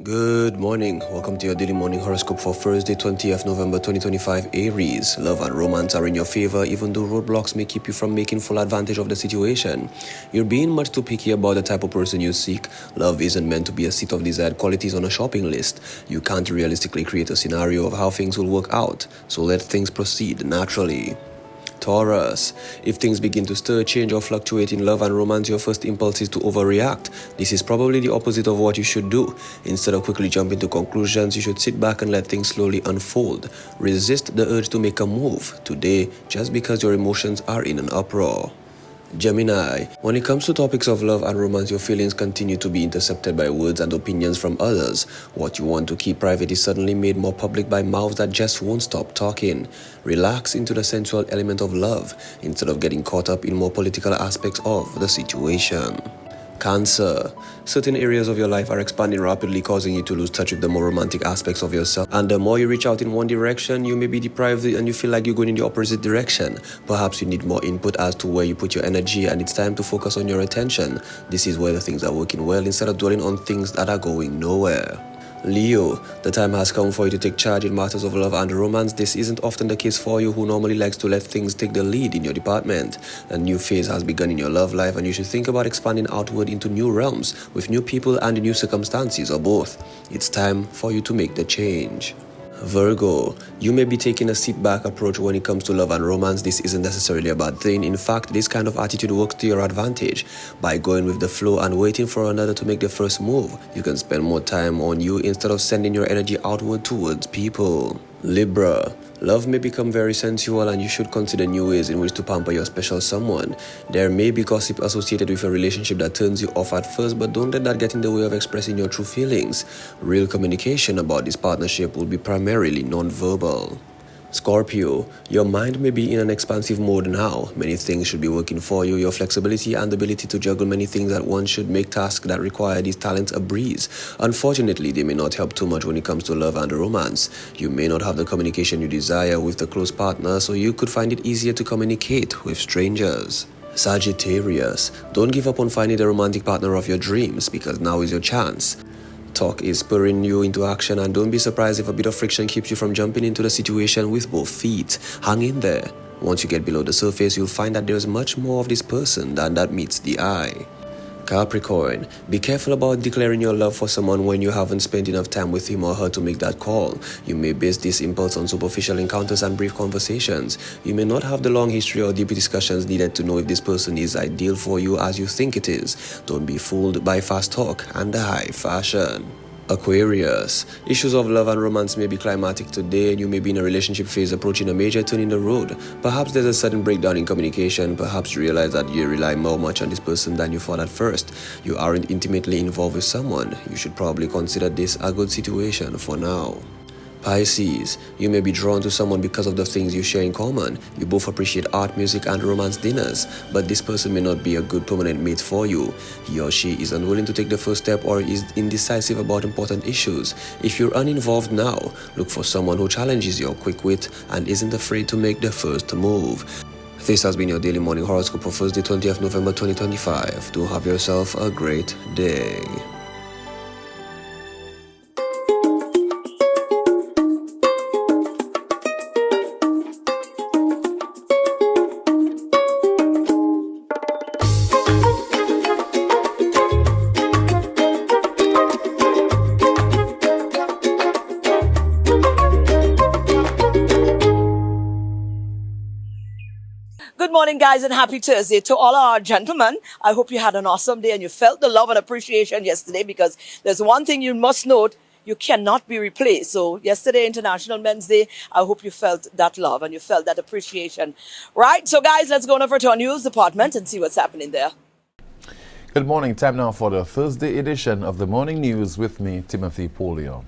Good morning. Welcome to your daily morning horoscope for Thursday, 20th November 2025, Aries. Love and romance are in your favor, even though roadblocks may keep you from making full advantage of the situation. You're being much too picky about the type of person you seek. Love isn't meant to be a set of desired qualities on a shopping list. You can't realistically create a scenario of how things will work out, so let things proceed naturally. Taurus. If things begin to stir, change or fluctuate in love and romance, your first impulse is to overreact. This is probably the opposite of what you should do. Instead of quickly jumping to conclusions, you should sit back and let things slowly unfold. Resist the urge to make a move today just because your emotions are in an uproar. Gemini. When it comes to topics of love and romance, your feelings continue to be intercepted by words and opinions from others. What you want to keep private is suddenly made more public by mouths that just won't stop talking. Relax into the sensual element of love instead of getting caught up in more political aspects of the situation. Cancer. Certain areas of your life are expanding rapidly, causing you to lose touch with the more romantic aspects of yourself. And the more you reach out in one direction, you may be deprived and you feel like you're going in the opposite direction. Perhaps you need more input as to where you put your energy, and it's time to focus on your attention. This is where the things are working well instead of dwelling on things that are going nowhere. Leo, the time has come for you to take charge in matters of love and romance. This isn't often the case for you, who normally likes to let things take the lead in your department. A new phase has begun in your love life, and you should think about expanding outward into new realms with new people and new circumstances, or both. It's time for you to make the change. Virgo, you may be taking a sit-back approach when it comes to love and romance. This isn't necessarily a bad thing. In fact, this kind of attitude works to your advantage. By going with the flow and waiting for another to make the first move, you can spend more time on you instead of sending your energy outward towards people. Libra, love may become very sensual, and you should consider new ways in which to pamper your special someone. There may be gossip associated with a relationship that turns you off at first, but don't let that get in the way of expressing your true feelings. Real communication about this partnership will be primarily non-verbal. Scorpio, your mind may be in an expansive mode now. Many things should be working for you. Your flexibility and ability to juggle many things at once should make tasks that require these talents a breeze. Unfortunately, they may not help too much when it comes to love and romance. You may not have the communication you desire with the close partner, so you could find it easier to communicate with strangers. Sagittarius, don't give up on finding the romantic partner of your dreams, because now is your chance. Talk is spurring you into action, and don't be surprised if a bit of friction keeps you from jumping into the situation with both feet. Hang in there. Once you get below the surface, you'll find that there's much more of this person than that meets the eye. Capricorn, be careful about declaring your love for someone when you haven't spent enough time with him or her to make that call. You may base this impulse on superficial encounters and brief conversations. You may not have the long history or deep discussions needed to know if this person is ideal for you as you think it is. Don't be fooled by fast talk and high fashion. Aquarius, issues of love and romance may be climatic today, and you may be in a relationship phase approaching a major turn in the road. Perhaps there's a sudden breakdown in communication. Perhaps you realize that you rely more much on this person than you thought at first. You aren't intimately involved with someone. You should probably consider this a good situation for now. Pisces, you may be drawn to someone because of the things you share in common. You both appreciate art, music, and romance dinners, but this person may not be a good permanent mate for you. He or she is unwilling to take the first step or is indecisive about important issues. If you're uninvolved now, look for someone who challenges your quick wit and isn't afraid to make the first move. This has been your daily morning horoscope for Thursday, 20th November 2025. Do have yourself a great day. Good morning, guys, and happy Thursday to all our gentlemen. I hope you had an awesome day and you felt the love and appreciation yesterday, because there's one thing you must note: you cannot be replaced. So yesterday, International Men's Day, I hope you felt that love and you felt that appreciation. Right, so guys, let's go on over to our news department and see what's happening there. Good morning. Time now for the Thursday edition of the Morning News with me, Timothy Polio.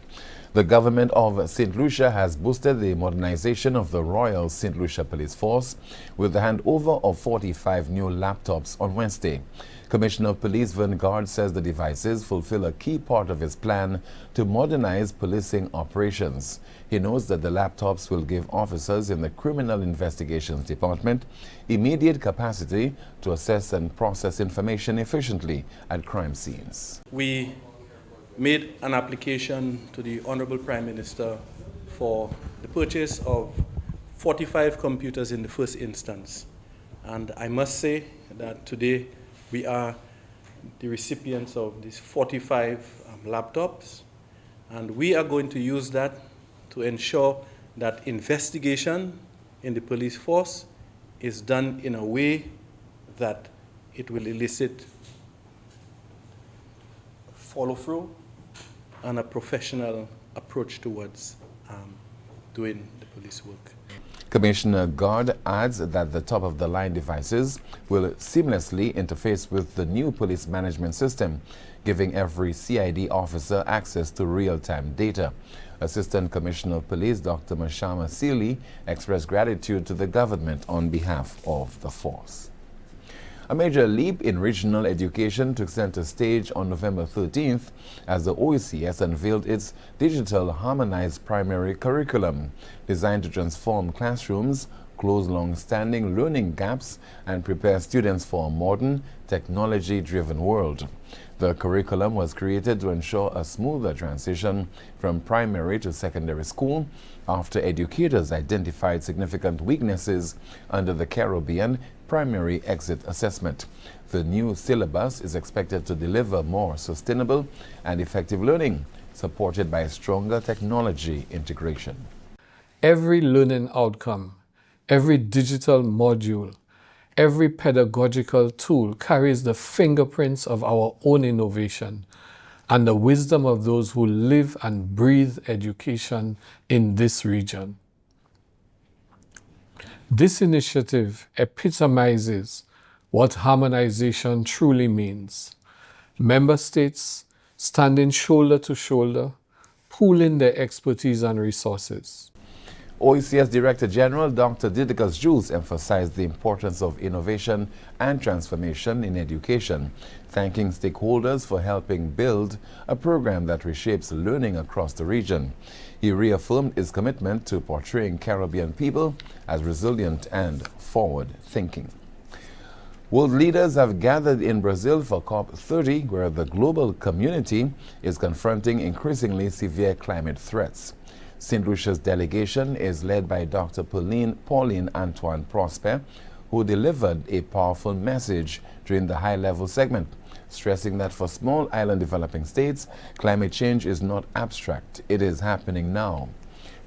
The government of St. Lucia has boosted the modernization of the Royal St. Lucia Police Force with the handover of 45 new laptops on Wednesday. Commissioner of Police Vern Gard says the devices fulfill a key part of his plan to modernize policing operations. He knows that the laptops will give officers in the Criminal Investigations Department immediate capacity to assess and process information efficiently at crime scenes. We made an application to the Honorable Prime Minister for the purchase of 45 computers in the first instance. And I must say that today we are the recipients of these 45 laptops, and we are going to use that to ensure that investigation in the police force is done in a way that it will elicit follow-through and a professional approach towards doing the police work. Commissioner God adds that the top-of-the-line devices will seamlessly interface with the new police management system, giving every CID officer access to real-time data. Assistant Commissioner of Police Dr. Mashama Sealy expressed gratitude to the government on behalf of the force. A major leap in regional education took center stage on November 13th as the OECS unveiled its digital harmonized primary curriculum, designed to transform classrooms, close long-standing learning gaps, and prepare students for a modern, technology-driven world. The curriculum was created to ensure a smoother transition from primary to secondary school after educators identified significant weaknesses under the Caribbean Primary Exit Assessment. The new syllabus is expected to deliver more sustainable and effective learning, supported by stronger technology integration. Every learning outcome, every digital module, every pedagogical tool carries the fingerprints of our own innovation and the wisdom of those who live and breathe education in this region. This initiative epitomizes what harmonization truly means. Member states standing shoulder to shoulder, pooling their expertise and resources. OECS Director General Dr. Didicus Jules emphasized the importance of innovation and transformation in education, thanking stakeholders for helping build a program that reshapes learning across the region. He reaffirmed his commitment to portraying Caribbean people as resilient and forward-thinking. World leaders have gathered in Brazil for COP30, where the global community is confronting increasingly severe climate threats. St. Lucia's delegation is led by Dr. Pauline Antoine Prosper, who delivered a powerful message during the high-level segment, stressing that for small island developing states, climate change is not abstract, it is happening now.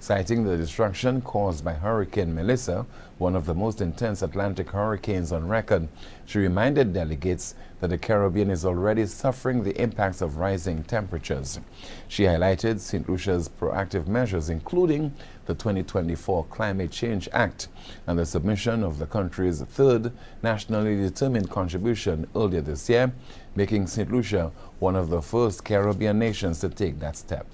Citing the destruction caused by Hurricane Melissa, one of the most intense Atlantic hurricanes on record, she reminded delegates that the Caribbean is already suffering the impacts of rising temperatures. She highlighted St. Lucia's proactive measures, including the 2024 Climate Change Act and the submission of the country's third nationally determined contribution earlier this year, making St. Lucia one of the first Caribbean nations to take that step.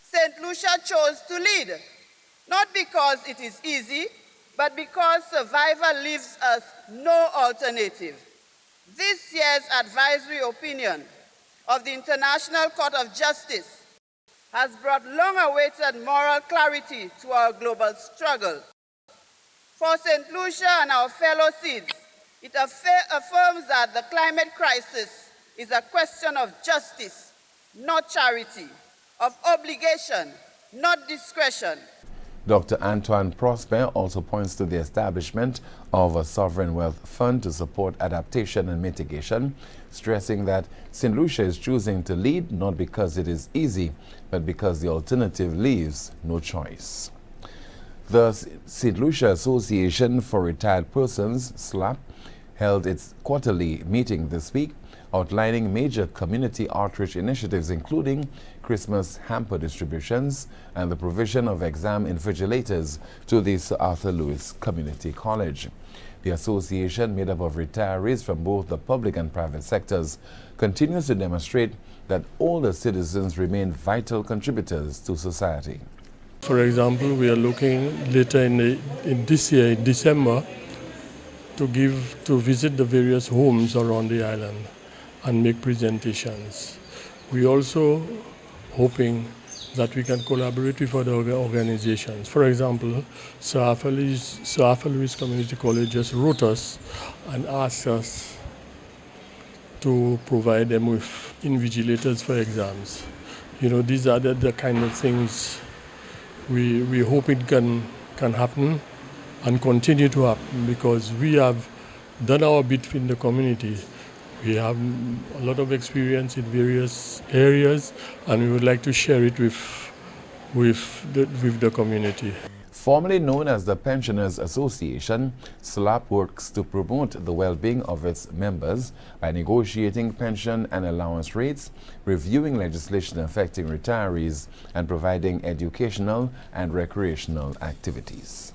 St. Lucia chose to lead, not because it is easy, but because survival leaves us no alternative. This year's advisory opinion of the International Court of Justice has brought long-awaited moral clarity to our global struggle. For St. Lucia and our fellow seeds, it affirms that the climate crisis is a question of justice, not charity, of obligation, not discretion. Dr. Antoine Prosper also points to the establishment of a sovereign wealth fund to support adaptation and mitigation, stressing that St. Lucia is choosing to lead not because it is easy, but because the alternative leaves no choice. The St. Lucia Association for Retired Persons, SLYBT, held its quarterly meeting this week, outlining major community outreach initiatives including Christmas hamper distributions and the provision of exam invigilators to the Sir Arthur Lewis Community College. The association, made up of retirees from both the public and private sectors, continues to demonstrate that older citizens remain vital contributors to society. For example, we are looking later in this year, in December, to visit the various homes around the island and make presentations. We also hoping that we can collaborate with other organizations. For example, Sir Arthur Lewis Community College just wrote us and asked us to provide them with invigilators for exams. These are the kind of things we hope it can happen and continue to happen, because we have done our bit in the community. We have a lot of experience in various areas, and we would like to share it with the community. Formerly known as the Pensioners Association, SLYBT works to promote the well-being of its members by negotiating pension and allowance rates, reviewing legislation affecting retirees, and providing educational and recreational activities.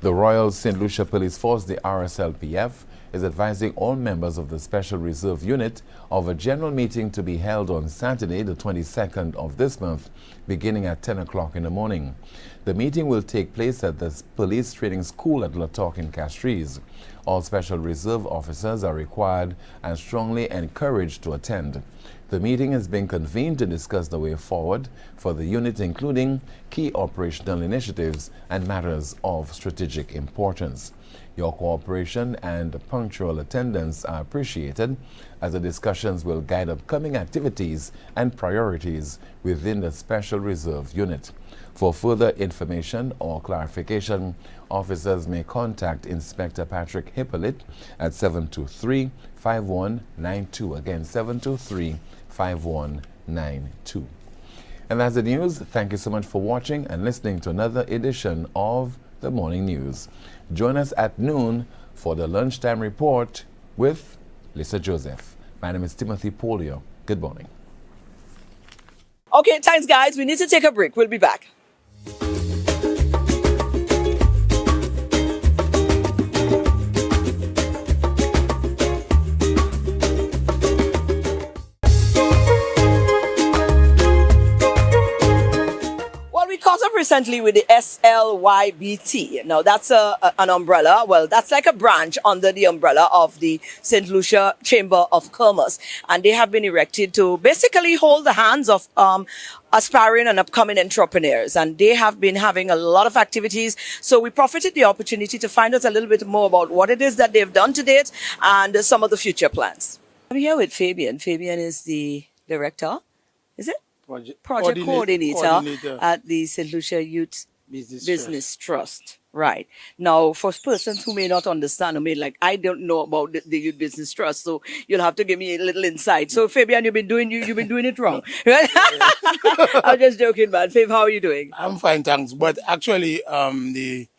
The Royal St. Lucia Police Force, the RSLPF, is advising all members of the Special Reserve Unit of a general meeting to be held on Saturday, the 22nd of this month, beginning at 10 o'clock in the morning. The meeting will take place at the Police Training School at Latok in Castries. All Special Reserve officers are required and strongly encouraged to attend. The meeting is being convened to discuss the way forward for the unit, including key operational initiatives and matters of strategic importance. Your cooperation and punctual attendance are appreciated, as the discussions will guide upcoming activities and priorities within the Special Reserve Unit. For further information or clarification, officers may contact Inspector Patrick Hippolyte at 723-5192. Again, 723-5192. And that's the news. Thank you so much for watching and listening to another edition of the Morning News. Join us at noon for the Lunchtime Report with Lisa Joseph. My name is Timothy Polio. Good morning. Okay, thanks, guys. We need to take a break. We'll be back. Caught up recently with the SLYBT. Now, that's an umbrella. Well, that's like a branch under the umbrella of the St. Lucia Chamber of Commerce. And they have been erected to basically hold the hands of aspiring and upcoming entrepreneurs. And they have been having a lot of activities. So we profited the opportunity to find out a little bit more about what it is that they've done to date and some of the future plans. I'm here with Fabian. Fabian is the director, is it? Project coordinator at the St. Lucia Youth Business Trust. Right. Now, for persons who may not understand, I don't know about the Youth Business Trust, so you'll have to give me a little insight. So, Fabian, you've been doing it wrong. Right? I'm just joking, man. Fav, how are you doing? I'm fine, thanks. But actually, the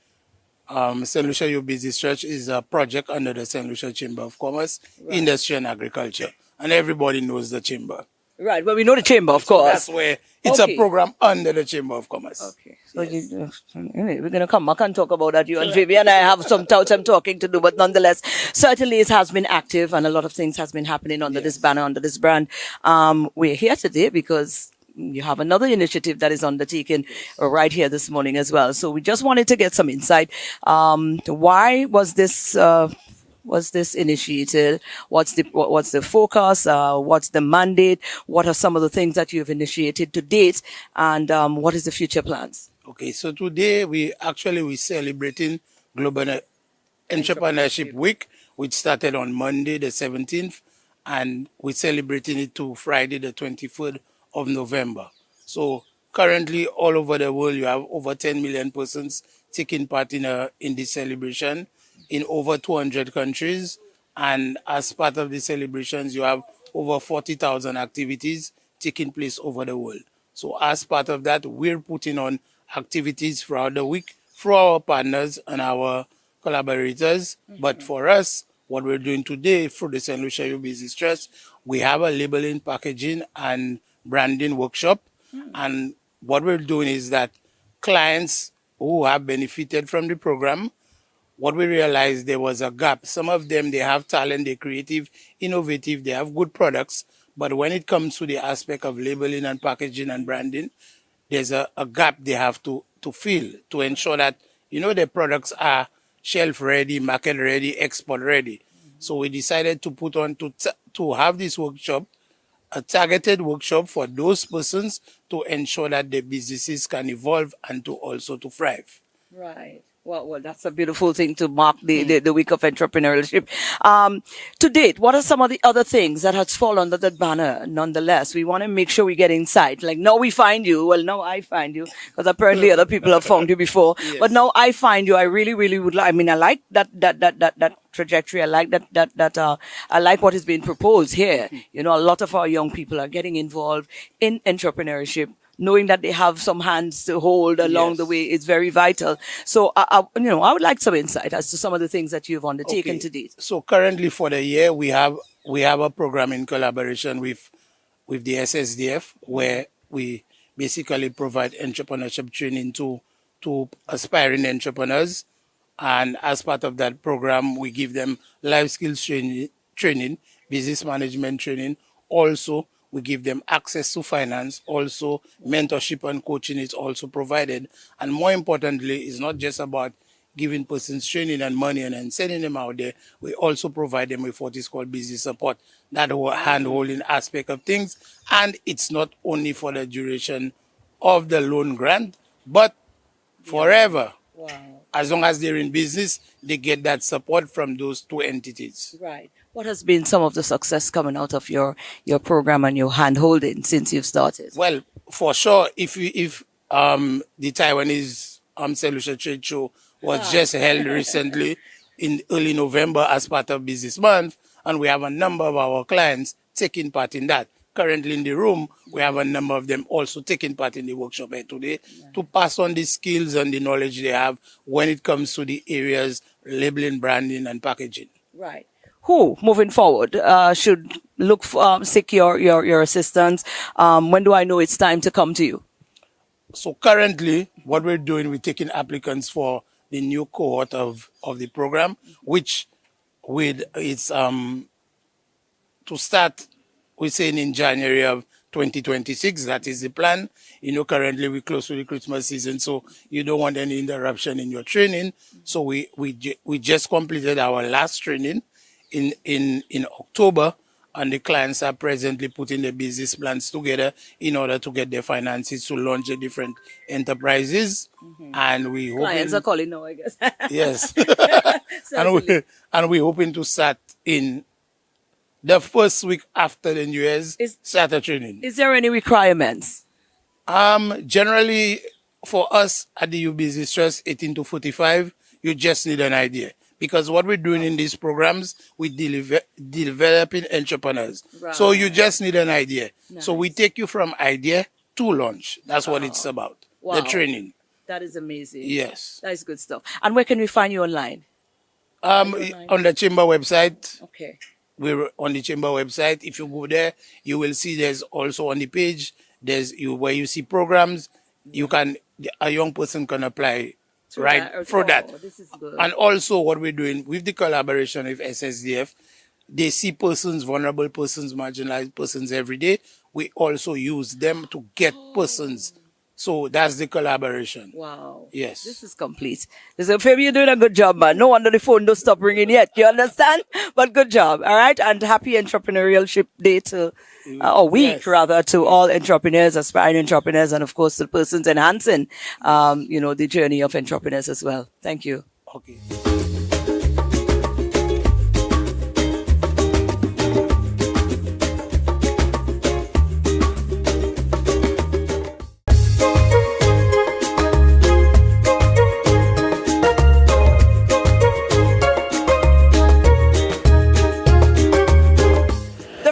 St. Lucia Youth Business Trust is a project under the St. Lucia Chamber of Commerce, Industry and Agriculture. And everybody knows the chamber. Right, well, we know the chamber, of course. That's where it's a program under the Chamber of Commerce. Okay. So anyway, we're going to come back and talk about that. You and Vivian, I have some talking to do, but nonetheless, certainly it has been active and a lot of things has been happening under this banner, under this brand. We're here today because you have another initiative that is undertaken right here this morning as well. So we just wanted to get some insight. Why was this initiated? What's the focus? What's the mandate? What are some of the things that you've initiated to date? And what is the future plans? Okay, so today we're celebrating Global Entrepreneurship Week, which started on Monday the 17th, and we're celebrating it to Friday the 23rd of November. So currently all over the world you have over 10 million persons taking part in this celebration, in over 200 countries, and as part of the celebrations, you have over 40,000 activities taking place over the world. So as part of that, we're putting on activities throughout the week for our partners and our collaborators. But for us, what we're doing today through the St. Lucia Youth Business Trust, we have a labeling, packaging, and branding workshop. And what we're doing is that clients who have benefited from the program, what we realized, there was a gap. Some of them, they have talent, they're creative, innovative, they have good products. But when it comes to the aspect of labeling and packaging and branding, there's a gap they have to fill to ensure that, their products are shelf ready, market ready, export ready. So we decided to put on to have this workshop, a targeted workshop for those persons to ensure that their businesses can evolve and to also to thrive. Right. Well, that's a beautiful thing to mark the week of entrepreneurship. To date, what are some of the other things that has fallen under that banner? Nonetheless, we want to make sure we get insight. Like now we find you. Well, now I find you because apparently other people have found you before. Yes. But now I find you. I really, really would like. I mean, I like that trajectory. I like that. I like what is being proposed here. You know, a lot of our young people are getting involved in entrepreneurship. Knowing that they have some hands to hold along Yes. the way is very vital. So, I would like some insight as to some of the things that you've undertaken to date. So currently for the year, we have a program in collaboration with the SSDF where we basically provide entrepreneurship training to aspiring entrepreneurs. And as part of that program, we give them life skills training, business management training. Also, we give them access to finance. Also, mentorship and coaching is also provided. And more importantly, it's not just about giving persons training and money and then sending them out there. We also provide them with what is called business support, that whole hand-holding aspect of things. And it's not only for the duration of the loan grant, but forever. Wow. As long as they're in business, they get that support from those two entities. Right. What has been some of the success coming out of your program and your hand holding since you've started? Well, for sure, if the Taiwanese St. Lucia Trade Show was just held recently in early November as part of Business Month, and we have a number of our clients taking part in that. Currently in the room, we have a number of them also taking part in the workshop here today to pass on the skills and the knowledge they have when it comes to the areas labeling, branding, and packaging. Right. Who, moving forward, should look for, seek your assistance? When do I know it's time to come to you? So currently, what we're doing, we're taking applicants for the new cohort of the program, which it's to start, we're saying in January of 2026. That is the plan. You know, currently we're close to the Christmas season, so you don't want any interruption in your training. So we just completed our last training in October, and the clients are presently putting their business plans together in order to get their finances to launch the different enterprises. And we hope Clients are calling now, I guess. yes, Certainly. and we're hoping to start in the first week after the New Year's start a training. Is there any requirements? Generally, for us at the U Business Trust 18 to 45, you just need an idea. Because what we're doing in these programs, we developing entrepreneurs. Right. So you just need an idea. Nice. So we take you from idea to launch. That's what it's about. Wow. The training. That is amazing. Yes. That is good stuff. And where can we find you online? On the chamber website. Okay. We're on the chamber website. If you go there, you will see there's also on the page, where you see programs, a young person can apply through that. This is good. And also what we're doing with the collaboration with SSDF, they see persons, vulnerable persons, marginalized persons every day. We also use them to get persons. So that's the collaboration. Wow. Yes. This is complete. So, Fabi, you're doing a good job, man. No wonder the phone don't stop ringing yet. You understand? But good job. All right. And happy Entrepreneurship Day to, or week rather, to all entrepreneurs, aspiring entrepreneurs, and of course the persons enhancing, the journey of entrepreneurs as well. Thank you. Okay.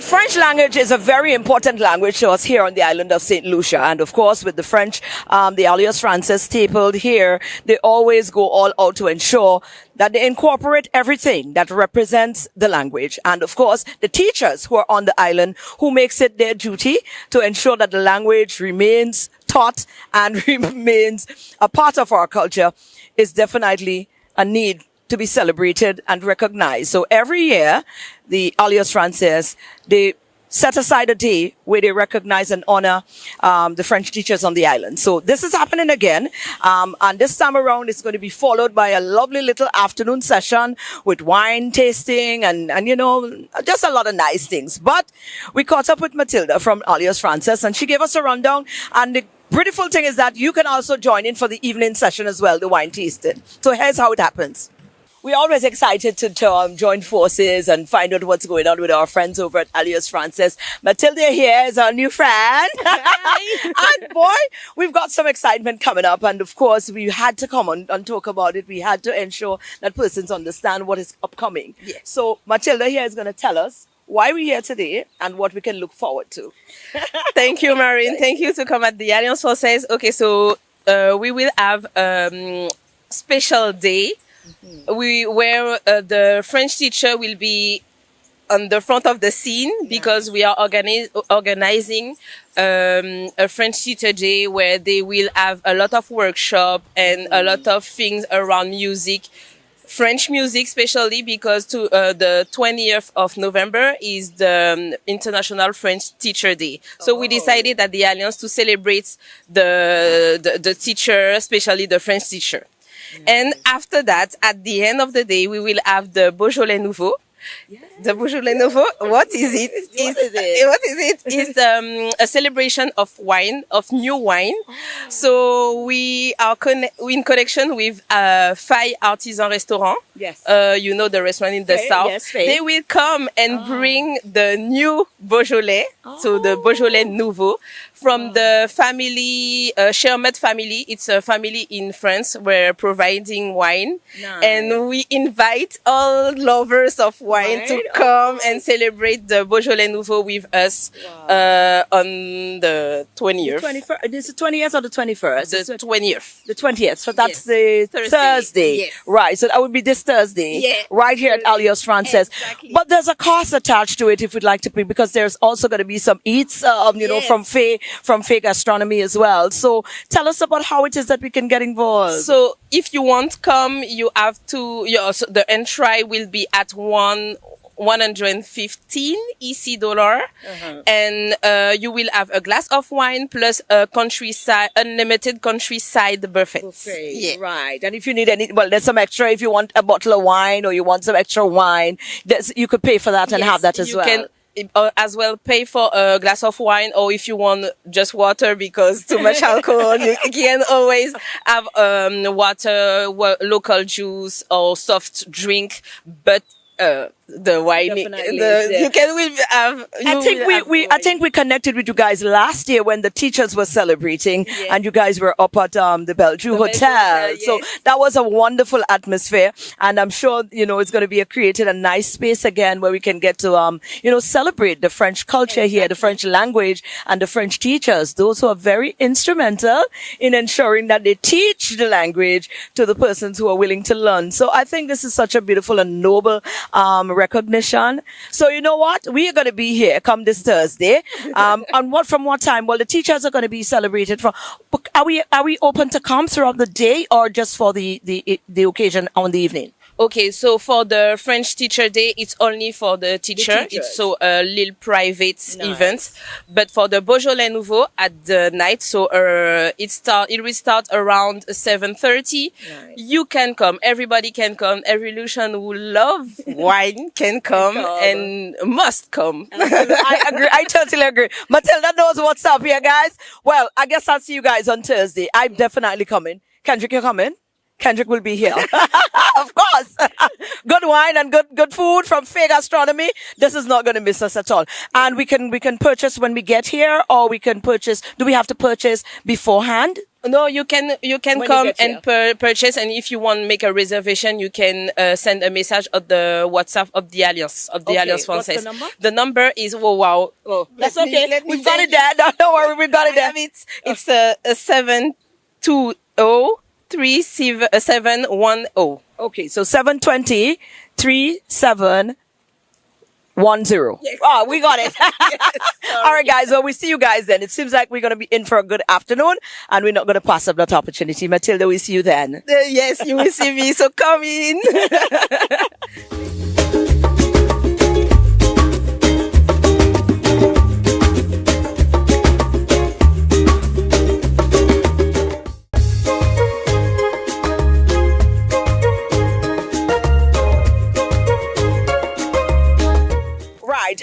French language is a very important language to us here on the island of St. Lucia. And of course, with the French, the Alliance Francaise stapled here, they always go all out to ensure that they incorporate everything that represents the language. And of course, the teachers who are on the island, who makes it their duty to ensure that the language remains taught and remains a part of our culture, is definitely a need to be celebrated and recognized. So every year, the Alliance Francaise, they set aside a day where they recognize and honor the French teachers on the island. So this is happening again. And this time around, it's going to be followed by a lovely little afternoon session with wine tasting and just a lot of nice things. But we caught up with Matilda from Alliance Francaise, and she gave us a rundown. And the beautiful thing is that you can also join in for the evening session as well, the wine tasting. So here's how it happens. We're always excited to join forces and find out what's going on with our friends over at Alias Francaise. Matilda here is our new friend. And boy, we've got some excitement coming up. And of course, we had to come on and talk about it. We had to ensure that persons understand what is upcoming. Yes. So Matilda here is going to tell us why we're here today and what we can look forward to. Thank you, Maureen. Thank you to come at the Alliance Francaise. Okay, so we will have special day. Where the French teacher will be on the front of the scene because we are organizing a French teacher day where they will have a lot of workshop and a lot of things around music, French music, especially because the 20th of November is the International French Teacher Day. So we decided at the Alliance to celebrate the teacher, especially the French teacher. And after that, at the end of the day, we will have the Beaujolais Nouveau. Yes. The Beaujolais Nouveau, what is it? What is it? It's a celebration of wine, of new wine. Oh. So we are in connection with Faye Artisan Restaurant. Yes. You know the restaurant in the south. Yes, Faye. They will come and bring the new Beaujolais, so the Beaujolais Nouveau, from the family, Chermet family. It's a family in France. We're providing wine. Nice. And we invite all lovers of wine to come and celebrate the Beaujolais Nouveau with us on the 20th. 21st. Is it 20th or the 21st? The 20th. The 20th. So that's the Thursday. Yes. Right. So that would be this Thursday. Right here at Alias Francaise. Exactly. But there's a cost attached to it if we'd like to pay, because there's also going to be some eats, from Faye Gastronomy as well. So tell us about how it is that we can get involved. So if you want to come, you have to, the entry will be at 115 EC dollar, and you will have a glass of wine plus a unlimited countryside buffet. Yeah. Right. And if you need there's some extra. If you want a bottle of wine or you want some extra wine, you could pay for that and have that as well. You can as well pay for a glass of wine, or if you want just water because too much alcohol, you can always have water, local juice or soft drink, but the wine, you can have. I think we connected with you guys last year when the teachers were celebrating, and you guys were up at the Bellevue Hotel. So that was a wonderful atmosphere, and I'm sure it's going to be created a nice space again where we can get to celebrate the French culture here, the French language, and the French teachers, those who are very instrumental in ensuring that they teach the language to the persons who are willing to learn. So I think this is such a beautiful and noble recognition. So you know what? We are going to be here come this Thursday. From what time? Well, the teachers are going to be celebrated from. Are we open to come throughout the day or just for the occasion on the evening? Okay, so for the French Teacher Day, it's only for the teacher. It's so a little private event. But for the Beaujolais Nouveau at the night, so it will start around 7:30. You can come. Everybody can come. Every Lucian who love wine can come and must come. I agree. I totally agree. Matilda knows what's up here, guys. Well, I guess I'll see you guys on Thursday. I'm definitely coming. Kendrick, you coming? Kendrick will be here. Of course. Good wine and good food from Faye Gastronomy. This is not going to miss us at all. And we can purchase when we get here, or we can purchase. Do we have to purchase beforehand? No, you can come and purchase, and if you want to make a reservation, you can send a message on the WhatsApp of the Alliance Alliance Francaise. What's the number? The number is that's okay. We've got it there. Don't worry, we've got it there. It's a 720. 3710. Okay, so 720 3710. Yes. Oh, we got it. All right, guys. Well, we see you guys then. It seems like we're going to be in for a good afternoon, and we're not going to pass up that opportunity. Matilda, we see you then. Yes, you will see me. So come in.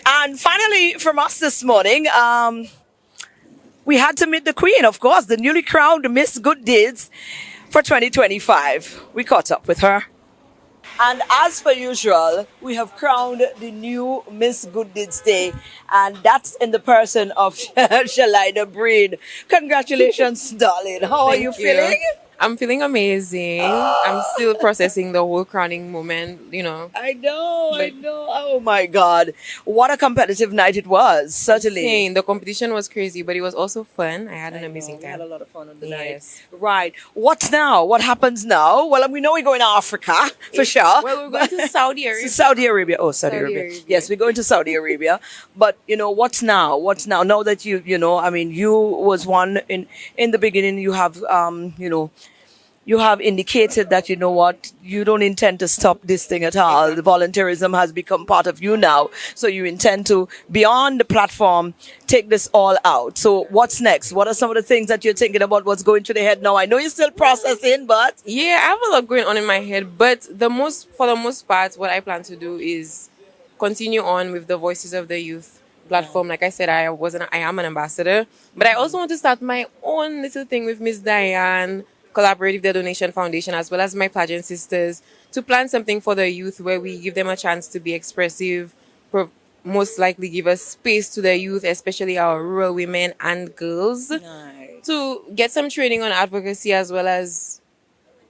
And finally, from us this morning, we had to meet the queen, of course, the newly crowned Miss Good Deeds for 2025. We caught up with her. And as per usual, we have crowned the new Miss Good Deeds Day, and that's in the person of Shalida Breen. Congratulations, darling. How are you feeling? I'm feeling amazing. I'm still processing the whole crowning moment, you know. I know. Oh my God. What a competitive night it was, certainly. Insane. The competition was crazy, but it was also fun. I had an amazing We time. had a lot of fun on the Yes. night. Right. What's now? What happens now? Well, we know we're going to Africa, for sure. Well, we're going to Saudi Arabia. Saudi Arabia. Oh, Saudi Arabia. Yes, we're going to Saudi Arabia. But, what's now? What's now? Now that you was one in the beginning, you have, you have indicated that, you don't intend to stop this thing at all. The volunteerism has become part of you now. So you intend to, beyond the platform, take this all out. So what's next? What are some of the things that you're thinking about? What's going through the head now? I know you're still processing, but... Yeah, I have a lot going on in my head, but for the most part, what I plan to do is continue on with the Voices of the Youth platform. Like I said, I am an ambassador, but I also want to start my own little thing with Miss Diane, collaborate with the Donation Foundation, as well as my pageant sisters, to plan something for the youth where we give them a chance to be expressive, most likely give a space to the youth, especially our rural women and girls, to get some training on advocacy as well as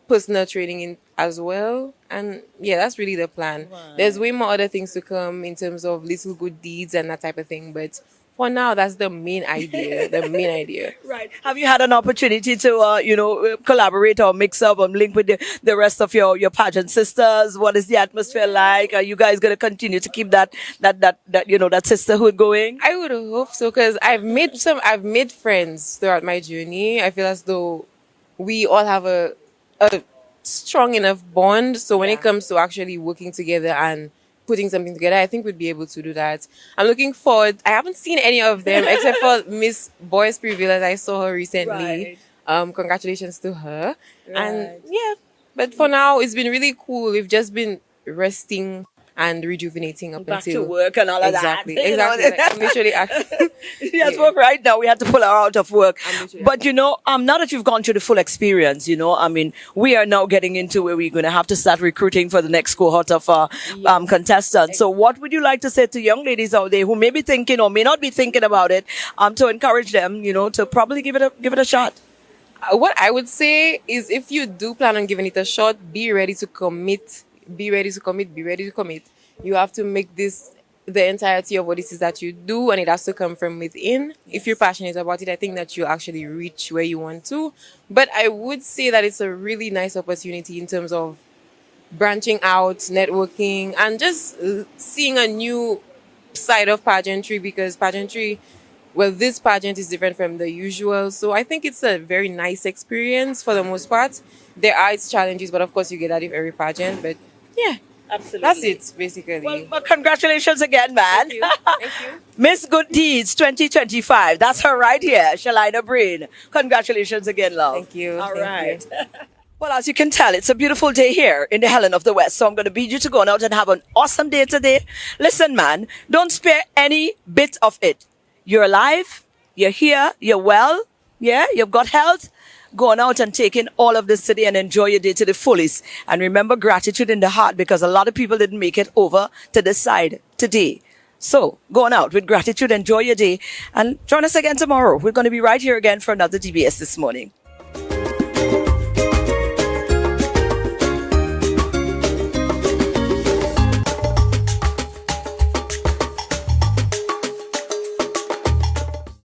personal training as well. And yeah, that's really the plan. There's way more other things to come in terms of little good deeds and that type of thing, but for now, that's the main idea. Right. Have you had an opportunity to, collaborate or mix up or link with the rest of your pageant sisters? What is the atmosphere like? Are you guys going to continue to keep that sisterhood going? I would hope so, because I've made friends throughout my journey. I feel as though we all have a strong enough bond. So when it comes to actually working together and putting something together, I think we'd be able to do that. I'm looking forward. I haven't seen any of them except for Miss Boyce Privilege. I saw her recently. Congratulations to her. And yeah, but for now, it's been really cool. We've just been resting and rejuvenating up Back until to work and all of exactly. that. Like, I'm literally Yes, work right now. We had to pull her out of work. But now that you've gone through the full experience, we are now getting into where we're going to have to start recruiting for the next cohort of contestants. So what would you like to say to young ladies out there who may be thinking or may not be thinking about it, to encourage them, to probably give it a shot? What I would say is, if you do plan on giving it a shot, be ready to commit. Be ready to commit. You have to make this the entirety of what it is that you do, and it has to come from within. If you're passionate about it, I think that you'll actually reach where you want to. But I would say that it's a really nice opportunity in terms of branching out, networking, and just seeing a new side of pageantry, because this pageant is different from the usual. So I think it's a very nice experience for the most part. There are its challenges, but of course you get that with every pageant. But yeah, absolutely. That's it, basically. Well, congratulations again, man. Thank you. Miss Good Deeds 2025. That's her right here, Shalida Breen. Congratulations again, love. Thank you. All Thank right. you. Well, as you can tell, it's a beautiful day here in the Helen of the West. So I'm going to bid you to go out and have an awesome day today. Listen, man, don't spare any bit of it. You're alive. You're here. You're well. Yeah, you've got health. Going out and taking all of this today and enjoy your day to the fullest. And remember, gratitude in the heart, because a lot of people didn't make it over to this side today. So going out with gratitude, enjoy your day, and join us again tomorrow. We're going to be right here again for another DBS This Morning.